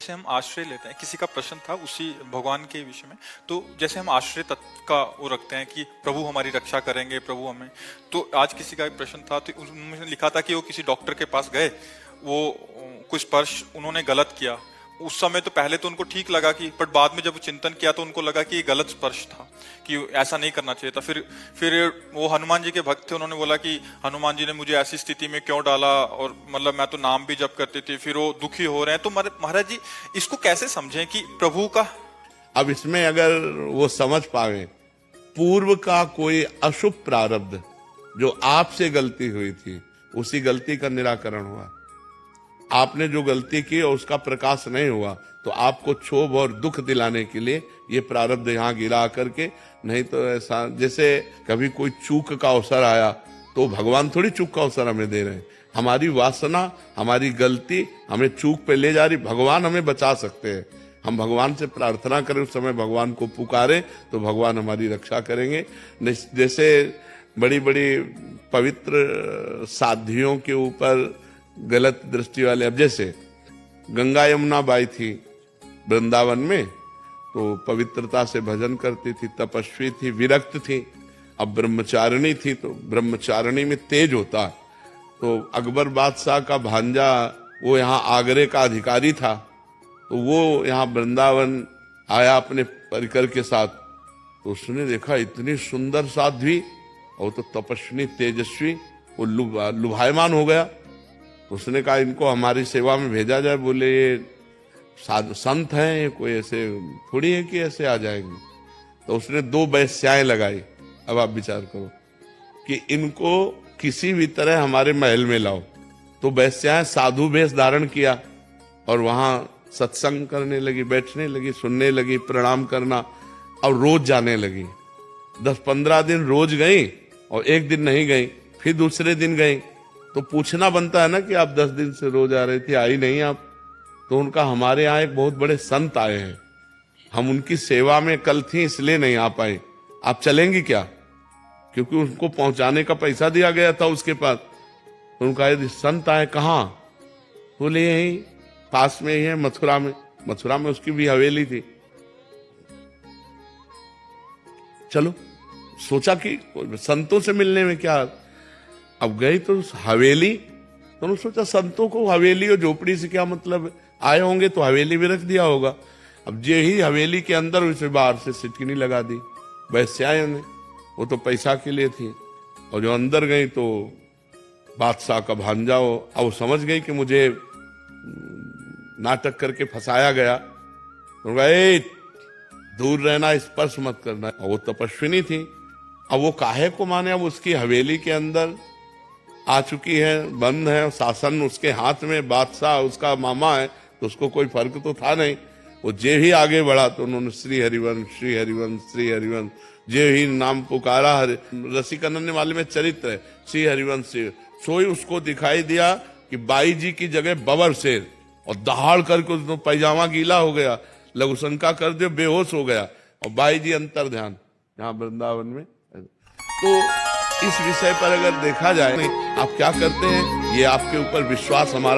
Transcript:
जैसे हम आश्रय लेते हैं, किसी का प्रश्न था उसी भगवान के विषय में, तो जैसे हम आश्रय तत्व का वो रखते हैं कि प्रभु हमारी रक्षा करेंगे, प्रभु हमें, तो आज किसी का एक प्रश्न था तो उन्होंने लिखा था कि वो किसी डॉक्टर के पास गए, वो कुछ स्पर्श उन्होंने गलत किया। उस समय तो पहले तो उनको ठीक लगा कि, पर बाद में जब चिंतन किया तो उनको लगा कि ये गलत स्पर्श था, कि ऐसा नहीं करना चाहिए था। फिर वो हनुमान जी के भक्त थे, उन्होंने बोला कि हनुमान जी ने मुझे ऐसी स्थिति में क्यों डाला, और मतलब मैं तो नाम भी जप करती थी। फिर वो दुखी हो रहे हैं, तो महाराज जी इसको कैसे समझें कि प्रभु का। अब इसमें अगर वो समझ पावे, पूर्व का कोई अशुभ प्रारब्ध जो आपसे गलती हुई थी, उसी गलती का निराकरण हुआ। आपने जो गलती की और उसका प्रकाश नहीं हुआ, तो आपको क्षोभ और दुख दिलाने के लिए ये प्रारब्ध यहाँ गिरा करके, नहीं तो ऐसा जैसे कभी कोई चूक का अवसर आया तो भगवान थोड़ी चूक का अवसर हमें दे रहे हैं। हमारी वासना, हमारी गलती हमें चूक पे ले जा रही, भगवान हमें बचा सकते हैं। हम भगवान से प्रार्थना करें, उस समय भगवान को पुकारें तो भगवान हमारी रक्षा करेंगे। जैसे बड़ी बड़ी पवित्र साध्वियों के ऊपर गलत दृष्टि वाले, अब जैसे गंगा यमुना बाई थी वृंदावन में, तो पवित्रता से भजन करती थी, तपस्वी थी, विरक्त थी। अब ब्रह्मचारिणी थी, तो ब्रह्मचारिणी में तेज होता है। तो अकबर बादशाह का भांजा वो यहाँ आगरे का अधिकारी था, तो वो यहाँ वृंदावन आया अपने परिकर के साथ। तो उसने देखा इतनी सुंदर साध्वी और तो तपस्वी तेजस्वी, वो लुभायमान हो गया। उसने कहा इनको हमारी सेवा में भेजा जाए। बोले ये संत हैं, कोई ऐसे थोड़ी है कि ऐसे आ जाएंगे। तो उसने 2 वेश्याएं लगाई। अब आप विचार करो कि इनको किसी भी तरह हमारे महल में लाओ। तो वेश्याएं साधु वेश धारण किया और वहां सत्संग करने लगी, बैठने लगी, सुनने लगी, प्रणाम करना, और रोज जाने लगी। 10-15 दिन रोज गई और एक दिन नहीं गई, फिर दूसरे दिन गई। तो पूछना बनता है ना कि आप 10 दिन से रोज आ रही थी, आई नहीं आप। तो उनका हमारे यहाँ एक बहुत बड़े संत आए हैं, हम उनकी सेवा में कल थी इसलिए नहीं आ पाए, आप चलेंगी क्या? क्योंकि उनको पहुंचाने का पैसा दिया गया था उसके पास। तो उनका संत आए, कहाँ? बोले यही पास में ही है, मथुरा में। मथुरा में उसकी भी हवेली थी। चलो, सोचा कि संतों से मिलने में क्या। अब गई तो हवेली, तो उन्होंने सोचा संतों को हवेली और झोपड़ी से क्या मतलब, आए होंगे तो हवेली में रख दिया होगा। अब ये ही हवेली के अंदर उसे बाहर से सिटकिनी लगा दी वैश्याएं ने, वो तो पैसा के लिए थी। और जो अंदर गई तो बादशाह का भांजा हो, अब वो समझ गई कि मुझे नाटक करके फंसाया गया। तो गए दूर रहना, स्पर्श मत करना। और वो तपस्विनी थी, अब वो काहे को माने, अब उसकी हवेली के अंदर आ चुकी है, बंद है, शासन उसके हाथ में, बादशाह उसका मामा है, तो उसको कोई फर्क तो था नहीं। वो जे ही आगे बढ़ा तो उन्होंने श्री हरिवंश, श्री हरिवंश, श्री हरिवंश, जे ही नाम पुकारा। रसिकनंद वाले में चरित्र है श्री हरिवंश से। सोई उसको दिखाई दिया कि बाई जी की जगह बबर शेर, और दहाड़ करके उसको पैजामा गीला हो गया, लघु शंका कर दिया, बेहोश हो गया, और बाई जी अंतर ध्यान यहाँ वृंदावन में। तो इस विषय पर अगर देखा जाए, आप क्या करते हैं, ये आपके ऊपर विश्वास हमारा